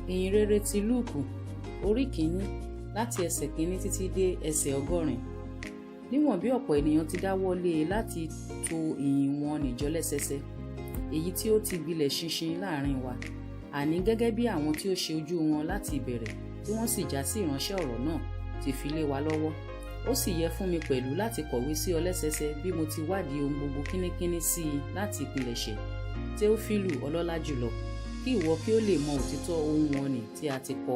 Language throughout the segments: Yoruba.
Ìhìnrere ti Lúùkù orí kìíní láti ẹsẹ̀ kìíní títí dé ẹsẹ̀ 100. Níwọ̀n bí ọ̀pọ̀ ènìyàn ti dáwọ́ lé e láti tò ìyìn wọn níjọ lẹ́sẹsẹ, èyí tí ó ti gbilẹ̀ ṣinṣin láàrin wa, àní gẹ́gẹ́ bí àwọn tí ó ṣe ojú wọn láti ìbẹ̀rẹ̀ tí wọ́n sì já sí ìránṣẹ́ ọ̀rọ̀ náà ti fi lé wa lọ́wọ́. Ó sì yẹ fún mi pẹ̀lú láti kọ̀wé sí ọ lẹ́sẹsẹ bí mo ti wádìí ohun gbogbo kínníkínní sí i láti ìpilẹ̀ṣẹ̀. Teófílù ọlọ́lá jùlọ, kí ìwọ kí ó lè mọ òtítọ́ ohun wọ̀nnì tí a ti kọ.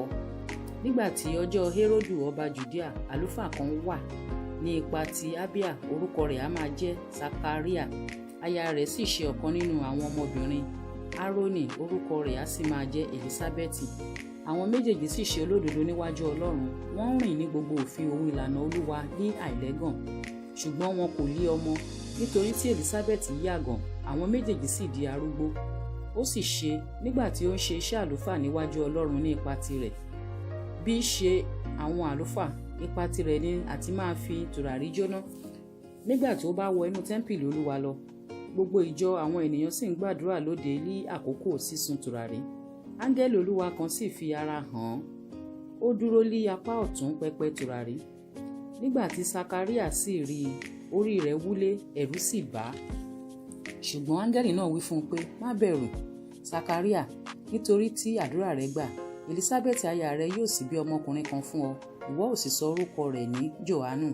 Nígbà tí ọjọ́ Héródù ọba Jùdíà, àlùfáà kan wà ní ipa ti Ábíà, orúkọ rẹ̀ a máa jẹ́ Sakaria. Aya rẹ̀ sì ṣe ọ̀kan nínú àwọn ọmọbìnrin Árónì, orúkọ rẹ̀ a sì máa jẹ́ Èlísábẹ́tì. Àwọn méjèèjì sì ṣe olódodo níwájú Ọlọ́run, wọ́n rìn ní gbogbo òfin ohun ìlànà Olúwa ní àìlẹ́gàn. Ṣùgbọ́n wọn kò lé ọmọ, nítorí tí Èlísábẹ́tì yàgàn, àwọn méjèèjì sì di arúgbó. Ó sì ṣe nígbà tí ó ń ṣe iṣẹ́ àlùfáà níwájú Ọlọ́run ní ipa tirẹ̀. Bí í ṣe àwọn àlùfáà, ipa tirẹ̀ ni àti máa fi tùràrí jóná. Nígbà tí ó bá wọ inú tẹ́ḿpìlì Olúwa lọ, gbogbo ìjọ àwọn ènìyàn sì ń gbàdúrà lóde ní àkókò sísun tùràrí. Áńgẹ́lì Olúwa kan sì fi ara hàn án. Ó dúró lí apá ọ̀tún pẹpẹ tùràrí. Nígbà tí Sakaria sì rí i, orí rẹ̀ wúlé, ẹ̀rù sì bà á. Ṣùgbọ́n áńgẹ́lì náà wí fún un pé, má bẹ̀rù, Sakaria, nítorí tí àdúrà rẹ gbà. Èlísábẹ́tì aya rẹ yóò sì bí ọmọkùnrin kan fún ọ. Ìwọ ó sì sọ orúkọ rẹ̀ ní Jòhánù.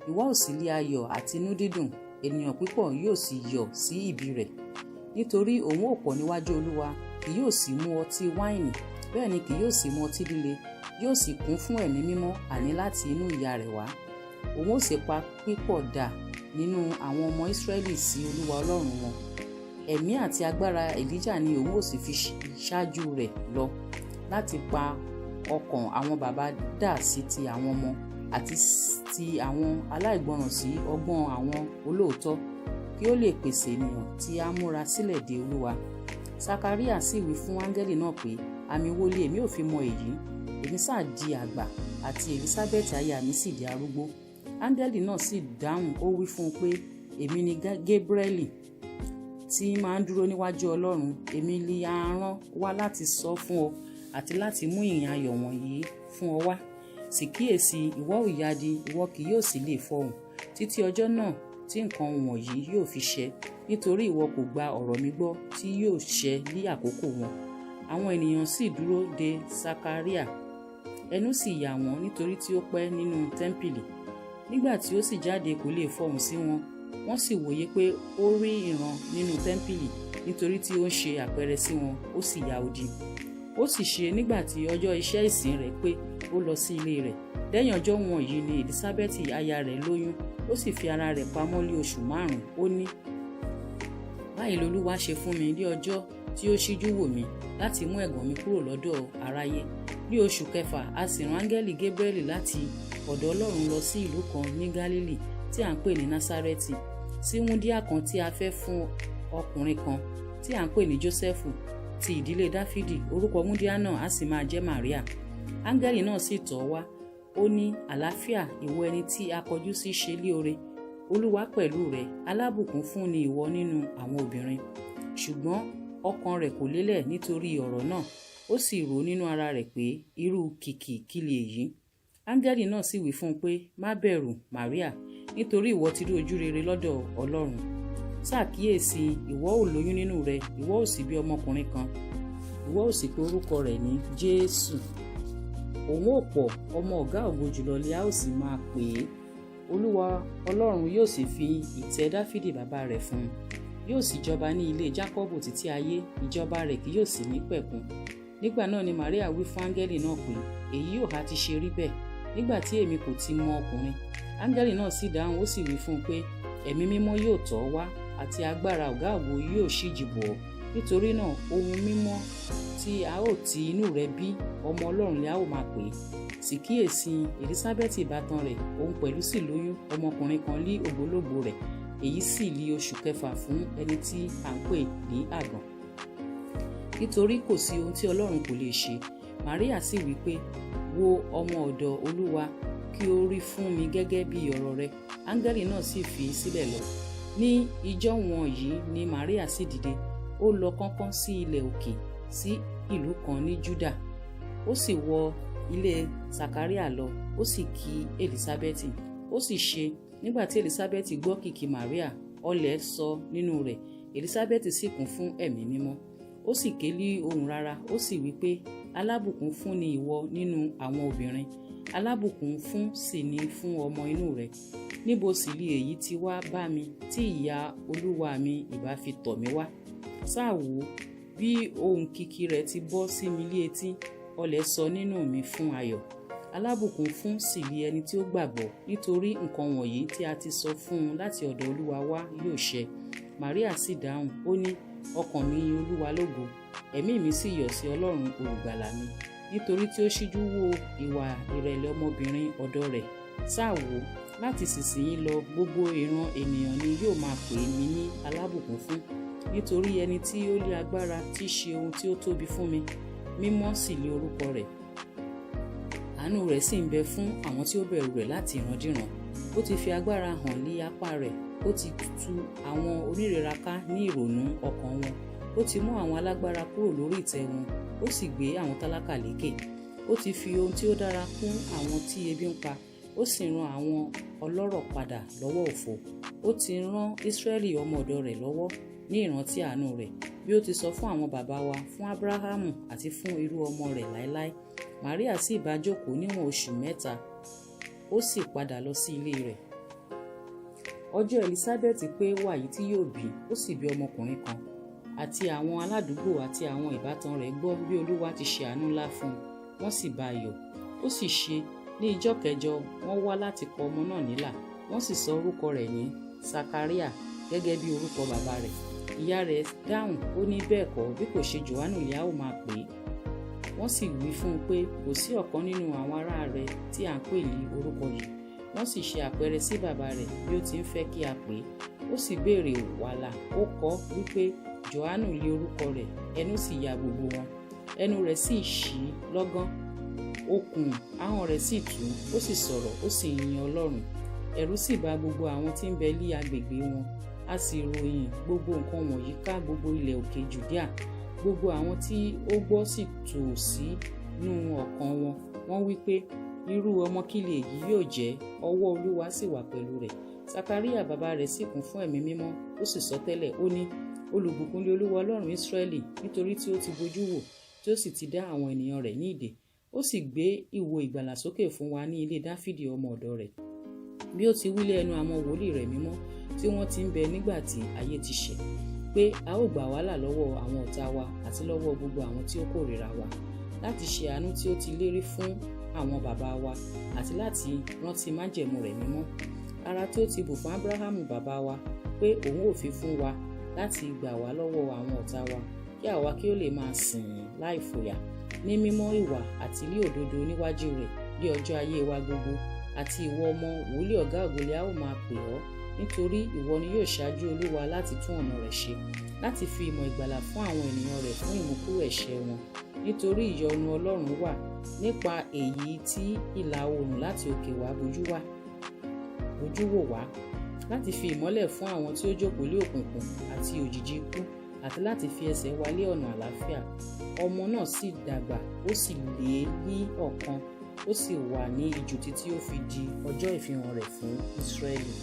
Ìwọ ó sì lé ayọ̀ àti inú dídùn, ènìyàn púpọ̀ yóò sì yọ̀ sí ìbí rẹ̀. Nítorí òun ó pọ̀ níwájú Olúwa, kì yóò sì mu ọtí wáìnì, bẹ́ẹ̀ ni kì yóò sì mu ọtí líle, yóò sì kún fún ẹ̀mí mímọ́ àní láti inú ìyá rẹ̀ wá. Òun ó sì pa pípọ̀ dà nínú àwọn ọmọ Ísírẹ́lì sí Olúwa Ọlọ́run wọn. Ẹ̀mí àti agbára Èlíjà ni òun ó sì fi ṣáájú rẹ̀ lọ láti pa ọkàn àwọn baba dà sí ti àwọn ọmọ àti ti àwọn aláìgbọràn sí ọgbọ́n àwọn olóòótọ́, kí ó lè pèsè ènìyàn tí a múra sílẹ̀ de Olúwa. Sakaria sì wí fún áńgẹ́lì náà pé, àmì wo ni èmi ò fi mọ èyí? Èmi sáà di àgbà, àti Èlísábẹ́tì aya mi sì di arúgbó. Áńgẹ́lì náà sì dáhùn, ó wí fún un pé, èmi ni Gébrẹ́lì tí máa ń dúró níwájú Ọlọ́run. Èmi ni a rán wá láti sọ fún ọ àti láti mú ìyìn ayọ̀ wọ̀nyí fún ọ wá. Sì kíyèsí, ìwọ ò yádi, ìwọ kì yóò sì lè fọhùn títí ọjọ́ náà tí nǹkan wọ̀nyí yóò fi ṣẹ, nítorí ìwọ kò gba ọ̀rọ̀ mi gbọ́ tí yóò ṣẹ ní àkókò wọn. Àwọn ènìyàn sì dúró de Sakaria, ẹnu sì yà wọ́n nítorí tí ó pẹ́ nínú tẹ́ḿpìlì. Nígbà tí ó sì jáde kò lè fọhùn sí wọn. Wọ́n sì wòye pé ó rí ìran nínú tẹ́ḿpìlì, nítorí tí ó ń ṣe àpẹẹrẹ sí wọn, ó sì ya odi. Ó sì ṣe nígbà tí ọjọ́ iṣẹ́ ìsìn rẹ̀ pé, ó lọ sí ilé rẹ̀. Lẹ́yìn ọjọ́ wọ̀nyí ni Èlísábẹ́tì aya rẹ̀ lóyún, ó sì fi ara rẹ̀ pamọ́ lé oṣù 5. Ó ní, báyìí l'Olúwa ṣe fún mi ní ọjọ́ tí ó ṣíjú wò mí láti mú ẹ̀gàn mi kúrò lọ́dọ̀ aráyé. Ní oṣù kẹfà, a sì rán áńgẹ́lì Gébrẹ́lì láti ọ̀dọ̀ Ọlọ́run lọ sí ìlú kan ní Gálílì tí à ń pè ní Násárẹ́tì, sí wúńdíá kan tí a fẹ́ fún ọkùnrin kan tí à ń pè ní Jósẹ́fù ti ìdílé Dáfídì. Orúkọ wúńdíá náà a sì máa jẹ́ Màríà. Áńgẹ́lì náà sì tọ̀ ọ́ wá. Ó ní, àlàáfíà, ìwọ ẹni tí a kọjú sí ṣe lóore, Olúwa pẹ̀lú rẹ, alábùkún fún ni ìwọ nínú àwọn obìnrin. Ṣùgbọ́n ọkàn rẹ̀ kò lélẹ̀ nítorí ọ̀rọ̀ náà, ó sì rò nínú ara rẹ̀ pé irú kìkì kí lè èyí. Áńgẹ́lì náà sì wí fún un pé, má bẹ̀rù, Màríà, nítorí ìwọ ti rí ojú rere lọ́dọ̀ Ọlọ́run. Ṣàkíyèsí, ìwọ ó lóyún nínú rẹ, ìwọ ó sì bí ọmọkùnrin kan, ìwọ ó sì pe orúkọ rẹ̀ ní Jésù. Òun ó pọ̀, ọmọ ọ̀gá ògo jùlọ ni a ó sì máa pè é. Olúwa Ọlọ́run yóò sì fi ìtẹ́ Dáfídì bàbá rẹ̀ fún un. Yóò sì jọba ní ilé Jákọ́bù títí ayé, ìjọba rẹ̀ kì yóò sì ní pẹ̀kun. Nígbà náà ni Màríà wí fún áńgẹ́lì náà pé, èyí yóò ha ti ṣe rí bẹ́ẹ̀, nígbà tí èmi kò ti mọ ọkùnrin? Áńgẹ́lì náà sì dáhùn, ó sì wí fún un pé, ẹ̀mí mímọ́ yóò tọ̀ ọ́ wá, àti agbára ọ̀gá ògo yóò ṣíji bò ọ́. Nítorí náà, ohun mímọ́ tí a ó ti inú rẹ̀ bí, ọmọ Ọlọ́run ni a ó máa pè é. Sì kíyèsí, Èlísábẹ́tì ìbátan rẹ̀, òun pẹ̀lú sì lóyún ọmọkùnrin kan lí ògbólógbò rẹ̀, èyí sì lí oṣù kẹfà fún ẹni tí à ń pè ní àgàn. Nítorí kò sí ohun tí Ọlọ́run kò lè ṣe. Màríà sì wí pé, wo ọmọ ọ̀dọ̀ Olúwa, kí ó rí fún mi gẹ́gẹ́ bí ọ̀rọ̀ rẹ. Áńgẹ́lì náà sì fi sílẹ̀ lọ. Ní ijọ́ wọ̀nyí ni Màríà sì dìde, ó lọ kánkán sí ilẹ̀ òkè sí ìlú kan ní Júdà. ó sì wọ ilé Sakaria lọ, ó sì kí Èlísábẹ́tì. Ó sì ṣe, nígbà tí Èlísábẹ́tì gbọ́ kìkì Màríà, ọlẹ̀ sọ nínú rẹ̀, Èlísábẹ́tì sì kún fún ẹ̀mí mímọ́. Ó sì ké ní ohùn rara, ó sì wí pé, alábùkún fún ni ìwọ nínú àwọn obìnrin, alábùkún fún sì ni fún ọmọ inú rẹ̀. Níbo sì li èyí ti wá bá mi tí ìyá olúwa mi ìbá fi tọ̀ mí wá? Sáà wò bí ohùn kìkì rẹ̀ ti bọ́ sí mi lé etí, ọlẹ̀ sọ nínú mi fún ayọ̀. Alábùkún fún sì li ẹni tí ó gbàgbọ́, nítorí nǹkan wọ̀nyí tí a ti sọ fún un láti ọ̀dọ̀ Olúwa wá yóò ṣẹ. Màríà sì dáhùn, ó ní, ọkàn mi yin Olúwa lógo, ẹ̀mí mi sì yọ̀ sí Ọlọ́run olùgbàlà mi, nítorí tí ó ṣíjú wo ìwà ìrẹ̀lẹ̀ ọmọbìnrin ọ̀dọ̀ rẹ̀. Sáà wò, láti ìsinsìnyí lọ gbogbo ìran ènìyàn ni yóò máa pè mí ní alábùkún fún, nítorí ẹni tí ó lé agbára tí ṣe ohun tí ó tóbi fún mi, mímọ́ sì lé orúkọ rẹ̀. Àánú rẹ̀ sì ń bẹ fún àwọn tí ó bẹ̀rù rẹ̀ láti ìrandíran. Ó ti fi agbára hàn ní apá rẹ̀, ó ti tú àwọn onírera ká ní ìrònú ọkàn wọn. Ó ti mú àwọn alágbára kúrò lórí ìtẹ́ wọn, ó sì gbé àwọn tálákà lékè. Ó ti fi ohun tí ó dára kún àwọn tí ebi ń pa, ó sì rán àwọn ọlọ́rọ̀ padà lọ́wọ́ òfo. Ó ti rán Ísírẹ́lì ọmọ ọ̀dọ̀ rẹ̀ lọ́wọ́ ní ìrántí àánú rẹ̀, bí ó ti sọ fún àwọn bàbá wa, fún Ábúráhámù àti fún irú ọmọ rẹ̀ láéláé. Màríà sì bá jókòó níwọ̀n oṣù 3, ó sì padà lọ sí ilé rẹ̀. Ọjọ́ Èlísábẹ́tì pé wàyí tí yóò bí, ó sì bí ọmọkùnrin kan. Àti àwọn aládùúgbò àti àwọn ìbátan rẹ̀ gbọ́ bí Olúwa ti ṣe àánú ńlá fún un, wọ́n sì bá a yọ̀. Ó sì ṣe, ní ijọ́ kẹjọ wọ́n wá láti kọ ọmọ náà nílà, wọ́n sì sọ orúkọ rẹ̀ ní Sakaria gẹ́gẹ́ bí orúkọ bàbá rẹ̀. Ìyá rẹ̀ dáhùn, ó ní bẹ́ẹ̀ kọ́, bí kò ṣe Jòhánù ni a ó máa pè é. Wọ́n sì wí fún un pé kò sí ọ̀kan nínú àwọn ará rẹ̀ tí à ń pè ní orúkọ yìí. Wọ́n sì ṣe àpẹẹrẹ sí bàbá rẹ̀ bí ó ti ń fẹ́ kí a pè é. Ó sì béèrè wàhálà, ó kọ́ wípé Jòhánù lé orúkọ rẹ̀, ẹnu sì ya gbogbo wọn. Ẹnu rẹ̀ sì ṣí lọ́gán, okùn ahọ́n rẹ̀ sì tú, ó sì sọ̀rọ̀, ó sì yin Ọlọ́run. Ẹ̀rù sì bà gbogbo àwọn tí ń bẹ ní agbègbè wọn. A sì ròyìn gbogbo nǹkan wọ̀nyí ká gbogbo ilẹ̀ òkè Jùdíà. Gbogbo àwọn tí ó gbọ́ sì tò sínú ọkàn wọn. Wọ́n wí pé, irú ọmọ kí lè èyí yóò jẹ́? Ọwọ́ Olúwa sì wà pẹ̀lú rẹ̀. Sakaria bàbá rẹ̀ sì kún fún ẹ̀mí mímọ́, ó sì sọtẹ́lẹ̀, ó ní, olùbùkún ni Olúwa Ọlọ́run Ísírẹ́lì, nítorí tí ó ti bojú wò, tí ó sì ti dá àwọn ènìyàn rẹ̀ ní ìdè. Ó sì gbé ìwo ìgbàlà sókè fún wa ní ilé Dáfídì ọmọ ọ̀dọ̀ rẹ̀, bí ó ti wí lé ẹnu àwọn wòlíì rẹ̀ mímọ́ tí wọ́n ti ń bẹ nígbà tí ayé ti ṣẹ̀, pé a ó gbà wá là lọ́wọ́ àwọn ọ̀tá wa àti lọ́wọ́ gbogbo àwọn tí ó kórìíra wa, láti ṣe àánú tí ó ti lérí fún àwọn bàbá wa àti láti rántí májẹ̀mú rẹ̀ mímọ́, ara tí ó ti bù fún Ábúráhámù bàbá wa, pé òun ò fi fún wa láti gbà wá lọ́wọ́ àwọn ọ̀tá wa, kí àwa kí ó lè máa sìn ín láì fòyà, ní mímọ́ ìwà àti ní òdodo níwájú rẹ̀ ní ọjọ́ ayé wa gbogbo. Àti ìwọ ọmọ wòlíì ọ̀gá ògo a ó máa pè ọ́, nítorí ìwọ ni yóò ṣáájú Olúwa láti tún ọ̀nà rẹ̀ ṣe, láti fi ìmọ̀ ìgbàlà fún àwọn ènìyàn rẹ̀ fún ìmúkúrò ẹ̀ṣẹ̀ wọn. Nítorí ìyọ́nú Ọlọ́run wà nípa èyí tí ìlà oòrùn láti òkè wá bojú wò wá, láti fi ìmọ́lẹ̀ fún àwọn tí ó jókòó lé òkùnkùn àti òjìji ikú, àti láti fi ẹsẹ̀ wa lé ọ̀nà àlàáfíà. Ọmọ náà sì dàgbà, ó sì lé ní ọ̀kan, ó sì wà ní ijù títí ó fi di ọjọ́ ìfihàn rẹ̀ fún Ísírẹ́lì.